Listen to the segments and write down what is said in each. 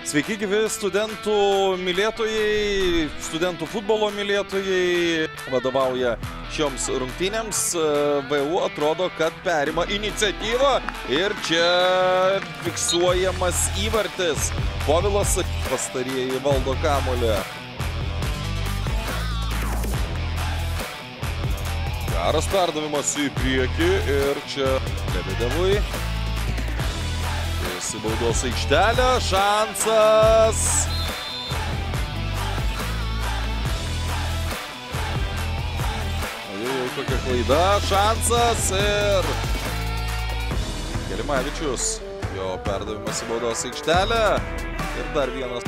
Sveiki gyvi studentų mylėtojai, studentų futbolo mylėtojai. Vadovauja šioms rungtynėms. VU atrodo, kad perima iniciatyvą ir čia fiksuojamas įvartis. Povilas pastarieji valdo kamuolį. Geras perdavimas į priekį ir čia Lebedevui. Į baudos aikštelę, šansas. Kokia klaida, šansas ir Kelimavičius. Jo perdavimas į baudos aikštelę ir dar vienas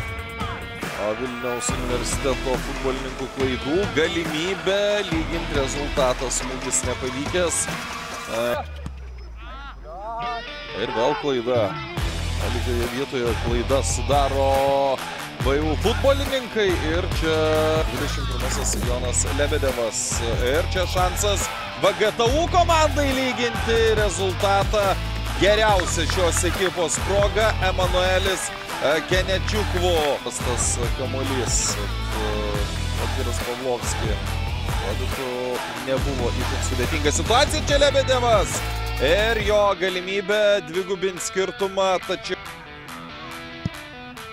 Vilniaus universiteto futbolininkų klaidų. Galimybė lyginti rezultatas, smūgis nepavykęs. Ir vėl klaida. Lygioje vietoje klaidas sudaro VU futbolininkai ir čia 21-asis Jonas Lebedevas. Ir čia šansas VGTU komandai lyginti rezultatą. Geriausia šios ekipos proga Emanuelis Kenečiukvu. Tas kamuolys Atviras Pavlovski. Rodytų, nebuvo itin sudėtinga situacija. Čia Lebedevas. Ir jo galimybė dvigubinti skirtumą, tačiau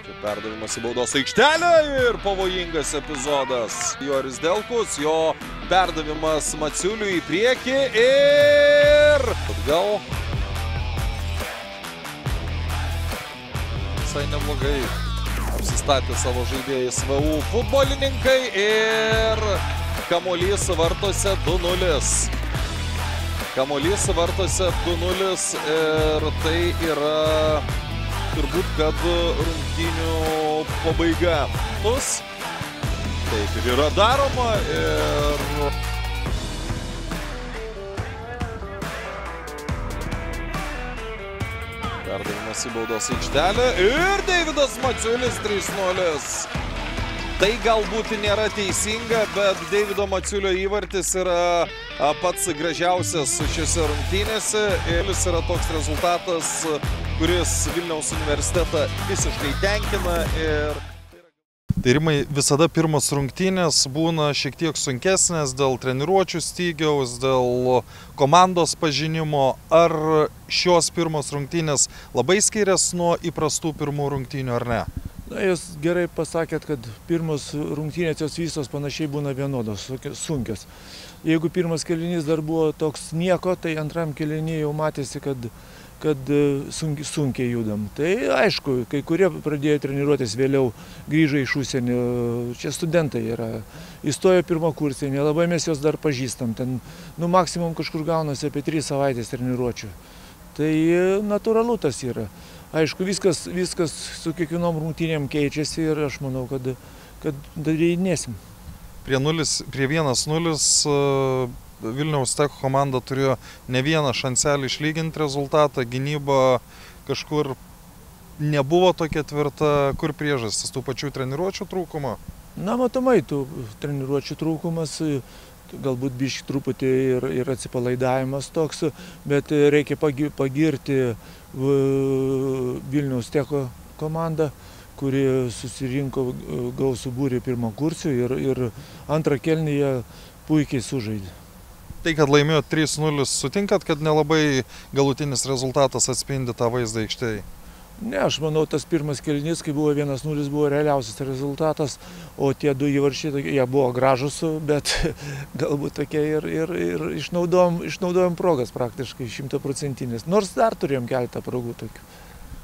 čia perdavimas į baudos aikštelę ir pavojingas epizodas. Joris Delkus, jo perdavimas Maciuliui į priekį ir atgal. Visai neblogai apsistatė savo žaidėjais VU futbolininkai ir kamuolys vartose 2-0. Kamuolys vartose 2-0 ir tai yra turbūt, kad rungtynių pabaiga. Taip ir yra daroma ir perdavimas į baudos aikštelę ir Deividas Maciulis 3-0. Tai galbūt nėra teisinga, bet Deivido Maciulio įvartis yra pats gražiausias šiose rungtynėse. Ir jis yra toks rezultatas, kuris Vilniaus universitetą visiškai tenkina. Rimai, visada pirmos rungtynės būna šiek tiek sunkesnės dėl treniruočių stygiaus, dėl komandos pažinimo. Ar šios pirmos rungtynės labai skiriasi nuo įprastų pirmų rungtynių ar ne? Na, jūs gerai pasakėt, kad pirmos rungtynės jos visos panašiai būna vienodos, sunkios. Jeigu pirmas kėlinys dar buvo toks nieko, tai antram kėlinį jau matėsi, kad sunkiai judam. Tai aišku, kai kurie pradėjo treniruotis vėliau, grįžo iš užsienio, čia studentai yra, įstojo pirmakursiai, nelabai mes juos dar pažįstam, ten maksimum kažkur gaunasi apie 3 savaitės treniruočių. Tai natūralu tas yra. Aišku, viskas su kiekvienom rungtynėm keičiasi ir aš manau, kad darydinėsim. Prie 1-0 Vilniaus Tech komanda turėjo ne vieną šanselį išlyginti rezultatą. Gynyba kažkur nebuvo tokia tvirta. Kur priežastis? Tų pačių treniruočių trūkumo? Na, matomai, tų treniruočių trūkumas. Galbūt biškį truputį ir atsipalaidavimas toks, bet reikia pagirti Vilniaus Techo komandą, kuri susirinko gausų būrį pirmakursių ir antrą kėlinį jie puikiai sužaidė. Tai, kad laimėjo 3-0, sutinkat, kad nelabai galutinis rezultatas atspindi tą vaizdą aikštėje? Ne, aš manau, tas pirmas kėlinys, kai buvo 1-0, buvo realiausias rezultatas, o tie 2 įvarčiai, jie buvo gražus, bet galbūt tokie ir išnaudojom progas praktiškai 100%. Nors dar turėjom keletą progų tokių.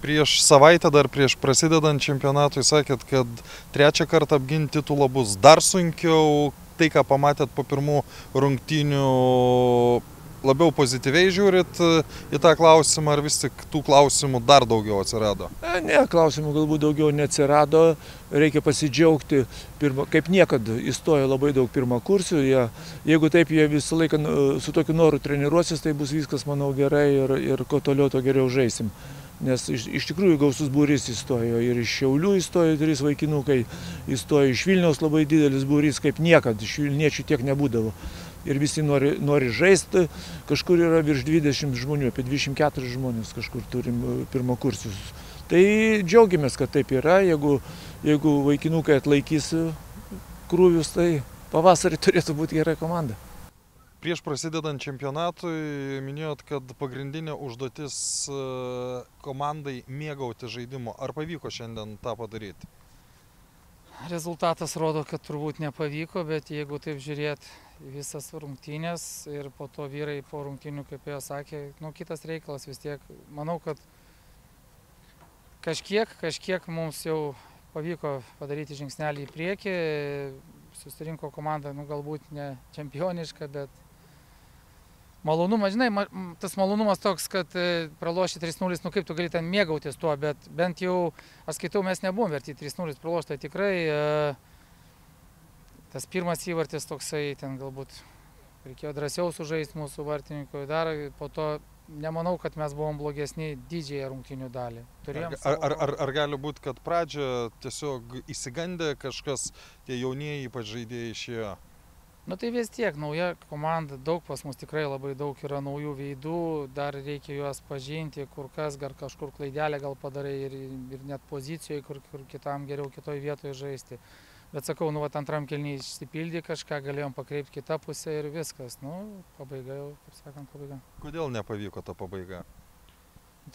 Prieš savaitę, dar prieš prasidedant čempionatui, sakėt, kad 3 kartą apginti titulą bus dar sunkiau. Tai, ką pamatėt po pirmų rungtynių, labiau pozityviai žiūrit į tą klausimą, ar vis tik tų klausimų dar daugiau atsirado? Ne, klausimų galbūt daugiau neatsirado. Reikia pasidžiaugti, kaip niekad įstojo labai daug pirmakursių. Jeigu taip jie visą laiką su tokiu noru treniruosis, tai bus viskas, manau, gerai ir kuo toliau, to geriau žaisim. Nes iš tikrųjų gausus būrys įstojo, ir iš Šiaulių įstojo 3 vaikinukai, įstojo iš Vilniaus labai didelis būrys, kaip niekad, iš Vilniečių tiek nebūdavo. Ir visi nori žaisti, kažkur yra virš 20 žmonių, apie 24 žmonės kažkur turim pirmakursius. Tai džiaugiamės, kad taip yra, jeigu vaikinukai atlaikys krūvius, tai pavasarį turėtų būti gera komanda. Prieš prasidedant čempionatui minėjot, kad pagrindinė užduotis komandai mėgauti žaidimo. Ar pavyko šiandien tą padaryti? Rezultatas rodo, kad turbūt nepavyko, bet jeigu taip žiūrėt visas rungtynės ir po to vyrai po rungtynių, kaip jie sakė, kitas reikalas vis tiek. Manau, kad kažkiek mums jau pavyko padaryti žingsnelį į priekį. Susirinko komanda, galbūt ne čempioniška, bet malonumas, žinai, tas malonumas toks, kad praloši 3-0, kaip tu gali ten mėgautis tuo, bet bent jau, aš skaitau, mes nebuvom verti 3-0 pralošti, tai tikrai tas pirmas įvartis toksai, ten galbūt reikėjo drąsiau sužaisti mūsų vartininkui, dar po to nemanau, kad mes buvom blogesni didžiąją rungtynių dalį. Ar gali būti, kad pradžioje tiesiog įsigandė kažkas, tie jaunieji ypač žaidėjai išėjo? Tai vis tiek, nauja komanda, daug pas mus tikrai labai daug yra naujų veidų, dar reikia juos pažinti, kur kas, gal kažkur klaidelę gal padarai ir net pozicijoje, kur kitam geriau kitoj vietoje žaisti. Bet sakau, antram kėliny išsipildė kažką, galėjom pakreipti kitą pusę ir viskas. Pabaiga jau, kaip sakant, pabaiga. Kodėl nepavyko ta pabaiga?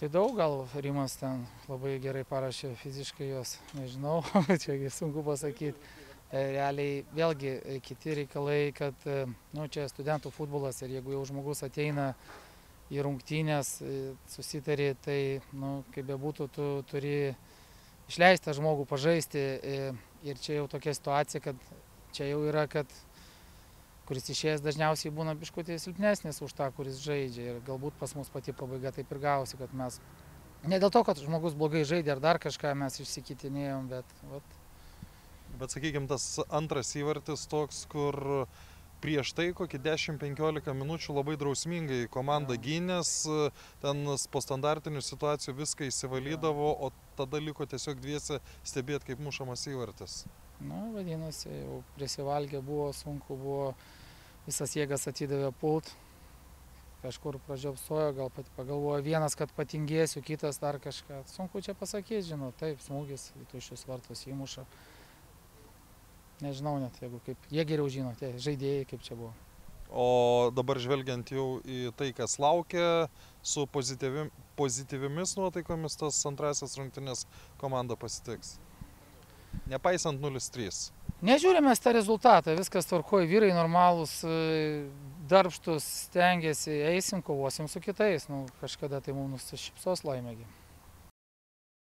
Tai daug gal Rimas ten labai gerai parašė fiziškai jos, nežinau, čia sunku pasakyti. Realiai vėlgi kiti reikalai, kad čia studentų futbolas ir jeigu jau žmogus ateina į rungtynes, susitari, tai kaip bebūtų, tu turi išleisti tą žmogų pažaisti ir čia jau tokia situacija, kad čia jau yra, kad kuris išėjęs dažniausiai būna biškutį silpnesnis už tą, kuris žaidžia ir galbūt pas mus pati pabaiga taip ir gausi, kad mes ne dėl to, kad žmogus blogai žaidė ar dar kažką mes išsikitinėjom, Bet sakykime, tas antras įvartis toks, kur prieš tai kokį 10-15 minučių labai drausmingai komanda gynės, ten po standartinių situacijų viską įsivalydavo, o tada liko tiesiog dviese stebėti, kaip mušamas įvartis. Vadinasi, jau prisivalgė buvo, sunku buvo, visas jėgas atidavė pult, kažkur pražiopsojo, gal pagalvojo vienas, kad patingėsiu, kitas dar kažką. Sunku čia pasakyti, taip, smūgis į tuščius vartus įmuša. Nežinau net, jeigu kaip, jie geriau žino, tie žaidėjai, kaip čia buvo. O dabar žvelgiant jau į tai, kas laukia, su pozityvimis nuotaikomis tas antrasias rungtynes komanda pasitiks. Nepaisant 0-3. Nežiūrime tą rezultatą, viskas tvarkoja, vyrai normalūs, darbštus, stengiasi, eisim, kovosim su kitais. Kažkada tai mums nusišypsos laimėgi.